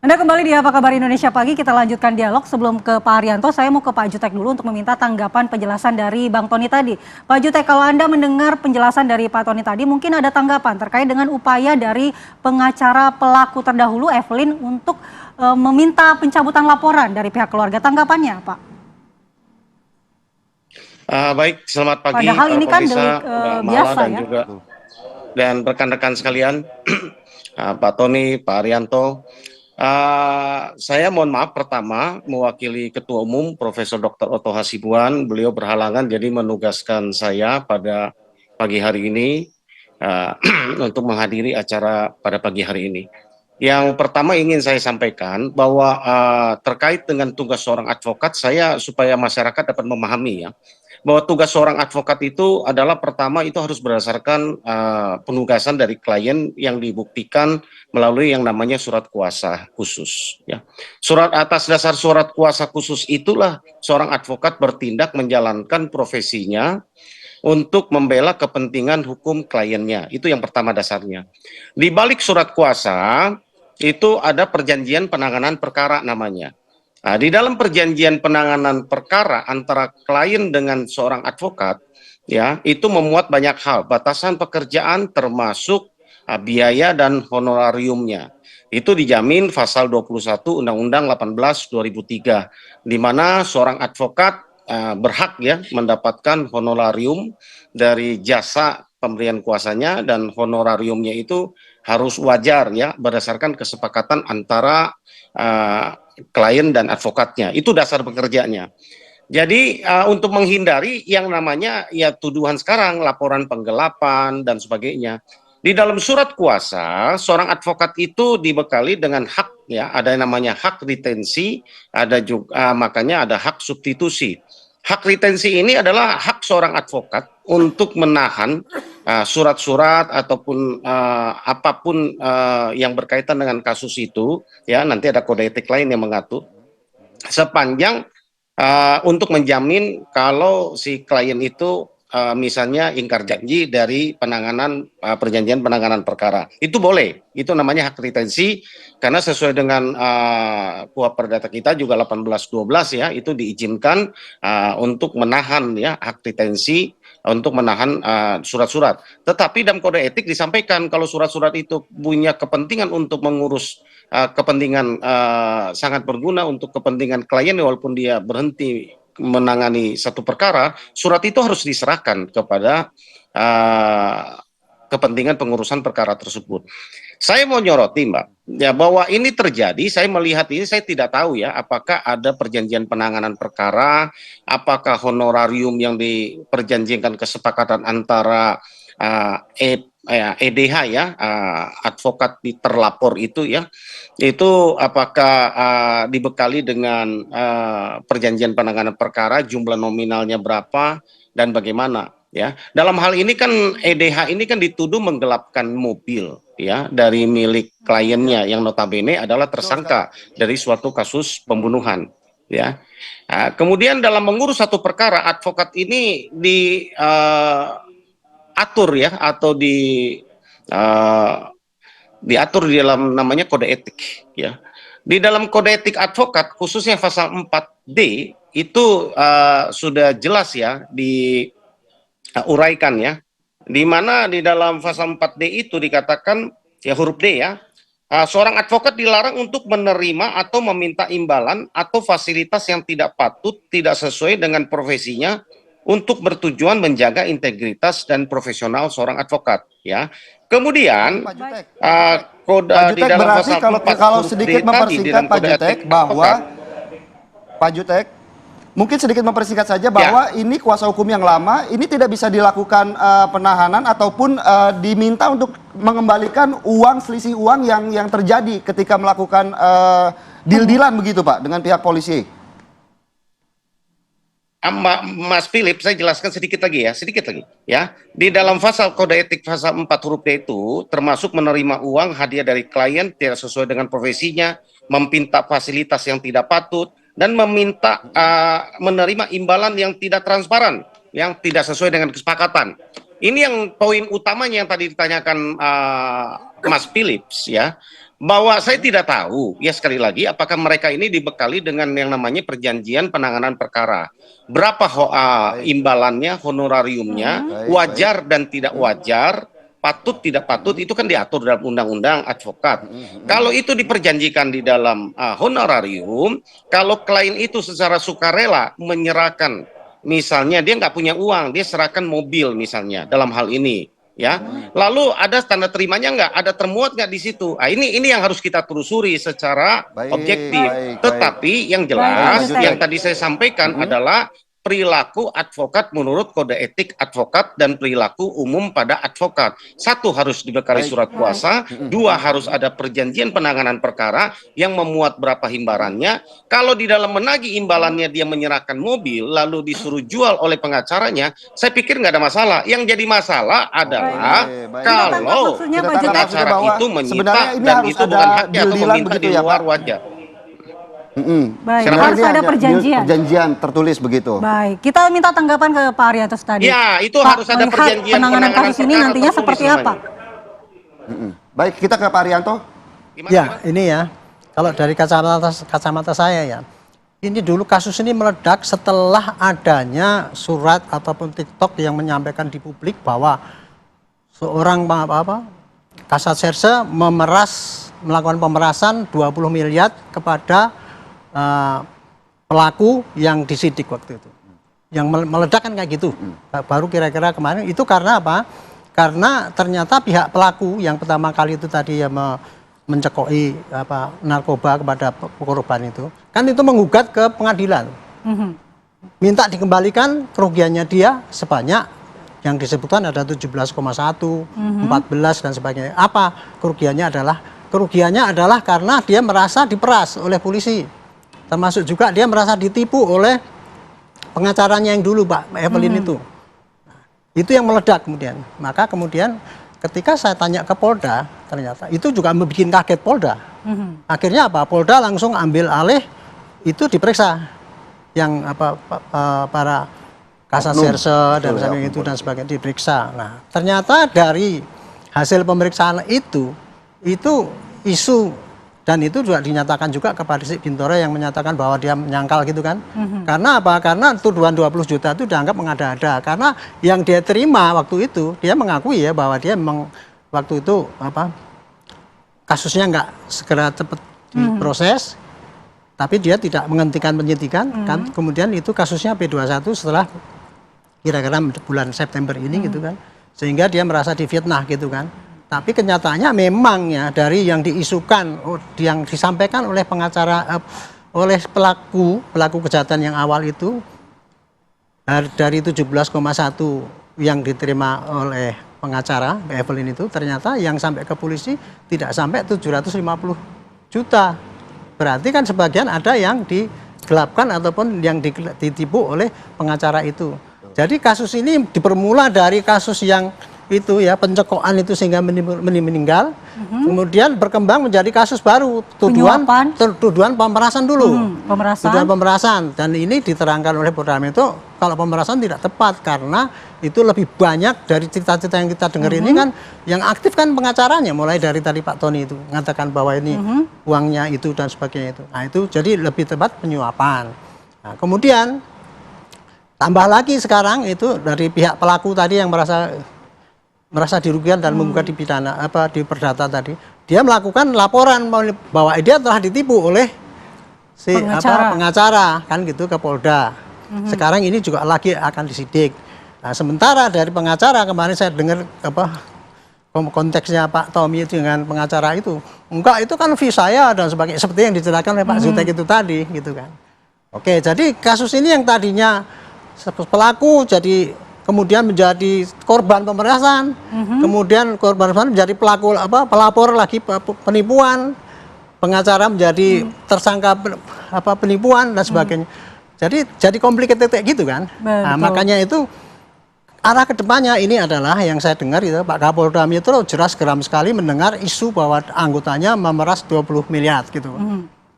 Anda kembali di Apa Kabar Indonesia Pagi, kita lanjutkan dialog. Sebelum ke Pak Haryanto, saya mau ke Pak Jutek dulu untuk meminta tanggapan penjelasan dari Bang Tony tadi. Pak Jutek, kalau Anda mendengar penjelasan dari Pak Tony tadi, mungkin ada tanggapan terkait dengan upaya dari pengacara pelaku terdahulu, Evelyn, untuk meminta pencabutan laporan dari pihak keluarga. Tanggapannya, Pak? Baik, selamat pagi Padahal ini kan pemirsa, delik Mala biasa dan ya. juga rekan-rekan sekalian, Pak Tony, Pak Haryanto. Saya mohon maaf pertama mewakili Ketua Umum Profesor Dr. Otto Hasibuan. Beliau berhalangan jadi menugaskan saya pada pagi hari ini untuk menghadiri acara pada pagi hari ini. Yang pertama ingin saya sampaikan bahwa terkait dengan tugas seorang advokat, saya supaya masyarakat dapat memahami ya, bahwa tugas seorang advokat itu adalah pertama itu harus berdasarkan penugasan dari klien yang dibuktikan melalui yang namanya surat kuasa khusus. Ya. Atas dasar surat kuasa khusus itulah seorang advokat bertindak menjalankan profesinya untuk membela kepentingan hukum kliennya. Itu yang pertama dasarnya. Di balik surat kuasa itu ada perjanjian penanganan perkara namanya. Nah, di dalam perjanjian penanganan perkara antara klien dengan seorang advokat, ya, itu memuat banyak hal, batasan pekerjaan termasuk biaya dan honorariumnya. Itu dijamin pasal 21 Undang-Undang 18 2003, di mana seorang advokat berhak ya mendapatkan honorarium dari jasa pemberian kuasanya, dan honorariumnya itu harus wajar ya berdasarkan kesepakatan antara klien dan advokatnya. Itu dasar bekerjanya. Jadi untuk menghindari yang namanya ya tuduhan sekarang, laporan penggelapan dan sebagainya. Di dalam surat kuasa, seorang advokat itu dibekali dengan hak ya, ada yang namanya hak retensi, ada juga makanya ada hak substitusi. Hak retensi ini adalah hak seorang advokat untuk menahan surat-surat ataupun apapun yang berkaitan dengan kasus itu, ya nanti ada kode etik lain yang mengatur, sepanjang untuk menjamin kalau si klien itu misalnya ingkar janji dari penanganan perjanjian penanganan perkara. Itu boleh, itu namanya hak retensi, karena sesuai dengan KUHP Perdata kita juga 1812 ya, itu diizinkan untuk menahan ya hak retensi, untuk menahan surat-surat. Tetapi dalam kode etik disampaikan kalau surat-surat itu punya kepentingan untuk mengurus kepentingan sangat berguna untuk kepentingan klien, walaupun dia berhenti menangani satu perkara, surat itu harus diserahkan kepada kepentingan pengurusan perkara tersebut. Saya mau nyoroti Mbak, ya bahwa ini terjadi, saya melihat ini, saya tidak tahu ya apakah ada perjanjian penanganan perkara, apakah honorarium yang diperjanjikan kesepakatan antara EDH ya, advokat terlapor itu ya, itu apakah dibekali dengan perjanjian penanganan perkara, jumlah nominalnya berapa dan bagaimana ya. Dalam hal ini kan EDH ini kan dituduh menggelapkan mobil ya dari milik kliennya yang notabene adalah tersangka dari suatu kasus pembunuhan ya. Kemudian dalam mengurus satu perkara, advokat ini diatur ya, atau diatur di dalam namanya kode etik ya. Di dalam kode etik advokat khususnya pasal 4D itu sudah jelas ya diuraikan ya, di mana di dalam pasal 4D itu dikatakan ya, huruf D ya, seorang advokat dilarang untuk menerima atau meminta imbalan atau fasilitas yang tidak patut, tidak sesuai dengan profesinya, untuk bertujuan menjaga integritas dan profesional seorang advokat ya. Kemudian kode Pak di Jutek, dalam berarti pasal 4 kalau huruf D sedikit tadi di mempersingkat dalam Pak kode Jutek etik bahwa advokat, Pak Jutek mungkin sedikit mempersingkat saja bahwa ini kuasa hukum yang lama ini tidak bisa dilakukan penahanan ataupun diminta untuk mengembalikan uang, selisih uang yang terjadi ketika melakukan deal-dealan begitu Pak dengan pihak polisi. Mas Philip, saya jelaskan sedikit lagi ya. Di dalam pasal kode etik pasal 4 huruf D itu termasuk menerima uang hadiah dari klien tidak sesuai dengan profesinya, meminta fasilitas yang tidak patut, dan meminta menerima imbalan yang tidak transparan, yang tidak sesuai dengan kesepakatan. Ini yang poin utamanya yang tadi ditanyakan Mas Philips ya. Bahwa saya tidak tahu, ya sekali lagi, apakah mereka ini dibekali dengan yang namanya perjanjian penanganan perkara. Berapa imbalannya, honorariumnya, wajar dan tidak wajar, patut tidak patut, itu kan diatur dalam undang-undang advokat. Kalau itu diperjanjikan di dalam honorarium, kalau klien itu secara sukarela menyerahkan, misalnya dia nggak punya uang, dia serahkan mobil misalnya dalam hal ini. Ya, lalu ada tanda terimanya nggak? Ada termuat nggak di situ? Nah, ini yang harus kita telusuri secara objektif. Tetapi yang jelas, yang tadi saya sampaikan adalah perilaku advokat menurut kode etik advokat dan perilaku umum pada advokat. Satu, harus dibekali surat kuasa. Dua, harus ada perjanjian penanganan perkara yang memuat berapa imbalannya. Kalau di dalam menagih imbalannya dia menyerahkan mobil lalu disuruh jual oleh pengacaranya, saya pikir nggak ada masalah. Yang jadi masalah adalah kalau pengacara itu menyita dan itu bukan haknya atau meminta di luar wajar. Baik, harus ada perjanjian. Perjanjian tertulis begitu. Baik, kita minta tanggapan ke Pak Ariantos tadi. Ya, itu Pak, harus ada perjanjian penanganan kasus ini nantinya seperti apa? Baik, kita ke Pak Arianto. Ya, ini ya, kalau dari kacamata saya ya, ini dulu kasus ini meledak setelah adanya surat ataupun TikTok yang menyampaikan di publik bahwa seorang Kasat Serse melakukan pemerasan 20 miliar kepada pelaku yang disidik waktu itu. Yang meledak kan kayak gitu. Baru kira-kira kemarin itu karena apa? Karena ternyata pihak pelaku yang pertama kali itu tadi ya mencekoi narkoba kepada korban itu, kan itu menggugat ke pengadilan. Minta dikembalikan kerugiannya dia sebanyak yang disebutkan ada 17,1, 14 dan sebagainya. Apa kerugiannya adalah? Kerugiannya adalah karena dia merasa diperas oleh polisi. Termasuk juga dia merasa ditipu oleh pengacaranya yang dulu, Pak Evelyn itu. Itu yang meledak kemudian. Maka kemudian ketika saya tanya ke Polda, ternyata itu juga membuat kaget Polda. Akhirnya apa? Polda langsung ambil alih, itu diperiksa yang para Kasat Serse dan sebagainya itu dan sebagainya diperiksa. Nah, ternyata dari hasil pemeriksaan itu isu dan itu juga dinyatakan juga kepada si Bintoro yang menyatakan bahwa dia menyangkal gitu kan. Karena apa? Karena tuduhan 20 juta itu dianggap mengada-ada. Karena yang dia terima waktu itu, dia mengakui ya bahwa dia memang waktu itu kasusnya nggak segera cepat diproses, tapi dia tidak menghentikan penyidikan kan. Kemudian itu kasusnya P21 setelah kira-kira bulan September ini gitu kan. Sehingga dia merasa difitnah gitu kan. Tapi kenyataannya memang ya dari yang diisukan, yang disampaikan oleh pengacara, oleh pelaku kejahatan yang awal itu dari 17,1 yang diterima oleh pengacara Evelyn itu ternyata yang sampai ke polisi tidak sampai 750 juta. Berarti kan sebagian ada yang digelapkan ataupun yang ditipu oleh pengacara itu. Jadi kasus ini dipermula dari kasus yang itu ya pencekokan itu sehingga meninggal, kemudian berkembang menjadi kasus baru tuduhan pemerasan dulu, tuduhan pemerasan, dan ini diterangkan oleh Polda Metro kalau pemerasan tidak tepat karena itu lebih banyak dari cerita-cerita yang kita dengar ini kan yang aktif kan pengacaranya mulai dari tadi Pak Tony itu mengatakan bahwa ini uangnya itu dan sebagainya itu, nah itu jadi lebih tepat penyuapan. Nah, kemudian tambah lagi sekarang itu dari pihak pelaku tadi yang merasa dirugikan dan menggugat di pidana di perdata tadi, dia melakukan laporan bahwa dia telah ditipu oleh si pengacara kan gitu ke Polda. Sekarang ini juga lagi akan disidik. Nah, sementara dari pengacara kemarin saya dengar konteksnya Pak Tommy dengan pengacara itu, enggak itu kan fee saya dan sebagainya seperti yang diceritakan oleh Pak Zutek itu tadi gitu kan. Oke, jadi kasus ini yang tadinya pelaku jadi kemudian menjadi korban pemerasan, kemudian korban pemerasan menjadi pelaku pelapor lagi penipuan, pengacara menjadi tersangka penipuan dan sebagainya. Jadi complicated kayak gitu kan. Nah, makanya itu arah kedepannya ini adalah yang saya dengar itu Pak Kapolda Metro jelas geram sekali mendengar isu bahwa anggotanya memeras 20 miliar gitu.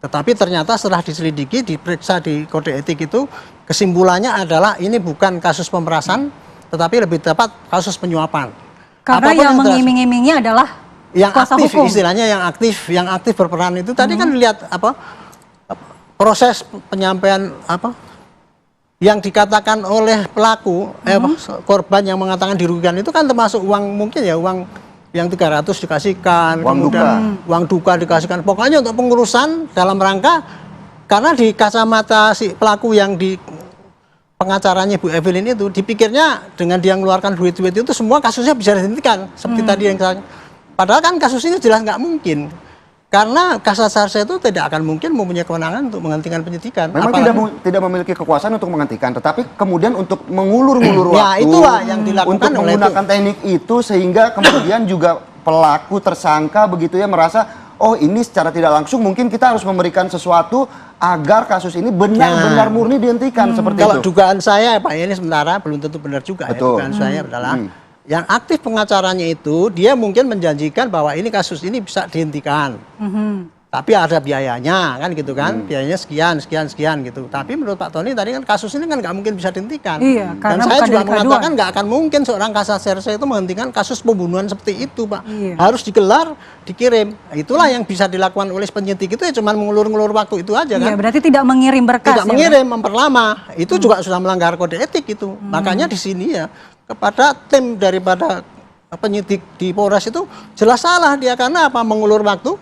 Tetapi ternyata setelah diselidiki, diperiksa di kode etik itu, kesimpulannya adalah ini bukan kasus pemerasan, tetapi lebih tepat kasus penyuapan. Karena yang mengiming-imingnya adalah yang kuasa aktif hukum. istilahnya yang aktif berperan itu tadi kan lihat proses penyampaian yang dikatakan oleh pelaku korban yang mengatakan dirugikan itu kan termasuk uang, mungkin ya uang yang 300 dikasihkan, Uang kemudian uang duka dikasihkan, pokoknya untuk pengurusan dalam rangka, karena di kacamata si pelaku yang di pengacaranya Bu Evelyn itu dipikirnya dengan dia mengeluarkan duit-duit itu semua kasusnya bisa dihentikan seperti tadi yang saya, padahal kan kasus ini jelas nggak mungkin karena Kasat Sarsa itu tidak akan mungkin mempunyai kewenangan untuk menghentikan penyidikan. Memang tidak memiliki kekuasaan untuk menghentikan, tetapi kemudian untuk mengulur-ngulur Ya, waktu, itulah yang dilakukan untuk oleh menggunakan teknik itu sehingga kemudian juga pelaku tersangka begitu ya merasa, oh ini secara tidak langsung mungkin kita harus memberikan sesuatu agar kasus ini benar-benar murni dihentikan seperti Kalau itu. dugaan saya Pak ini sementara belum tentu benar juga ya. Betul. Dugaan saya adalah yang aktif pengacaranya itu dia mungkin menjanjikan bahwa ini kasus ini bisa dihentikan. Tapi ada biayanya kan gitu kan, biayanya sekian gitu. Tapi menurut Pak Tony tadi kan kasus ini kan nggak mungkin bisa dihentikan. Iya, Dan karena saya bukan juga delik mengatakan aduan. nggak akan mungkin seorang Kasat Serse itu menghentikan kasus pembunuhan seperti itu, Pak. Iya. Harus digelar, dikirim. Itulah yang bisa dilakukan oleh penyidik itu ya cuma mengulur-ngulur waktu itu aja kan. Iya, berarti tidak mengirim berkas. Tidak ya, mengirim, memperlama. Itu juga sudah melanggar kode etik itu. Makanya di sini ya kepada tim daripada penyidik di Polres itu jelas salah dia karena apa? Mengulur waktu,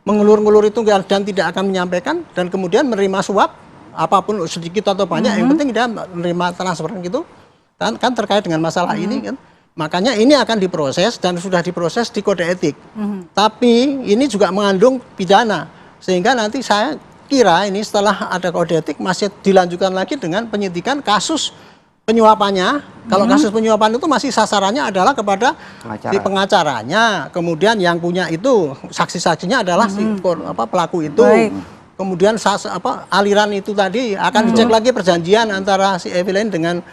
mengulur-ngulur itu dan tidak akan menyampaikan dan kemudian menerima suap apapun sedikit atau banyak yang penting dia menerima transferan gitu kan terkait dengan masalah ini kan. Makanya ini akan diproses dan sudah diproses di kode etik. Tapi ini juga mengandung pidana sehingga nanti saya kira ini setelah ada kode etik masih dilanjutkan lagi dengan penyidikan kasus penyuapannya. Kalau kasus penyuapan itu masih sasarannya adalah kepada Pengacara. si pengacaranya, kemudian yang punya itu saksi-saksinya adalah si pelaku itu. Baik. Kemudian aliran itu tadi akan dicek lagi perjanjian antara si Evelyn dengan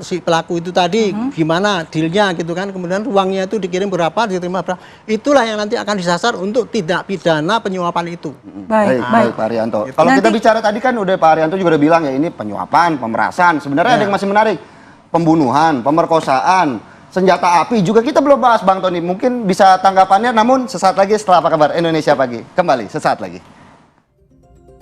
si pelaku itu tadi gimana dealnya gitu kan, kemudian uangnya itu dikirim berapa, diterima berapa, itulah yang nanti akan disasar untuk tindak pidana penyuapan itu. Baik Pak Arianto. Kalau kita bicara tadi kan udah Pak Arianto juga udah bilang ya ini penyuapan, pemerasan. Sebenarnya ada yang masih menarik. Pembunuhan, pemerkosaan, senjata api juga kita belum bahas Bang Tony. Mungkin bisa tanggapannya namun sesaat lagi setelah apa kabar Indonesia Pagi. Kembali sesaat lagi.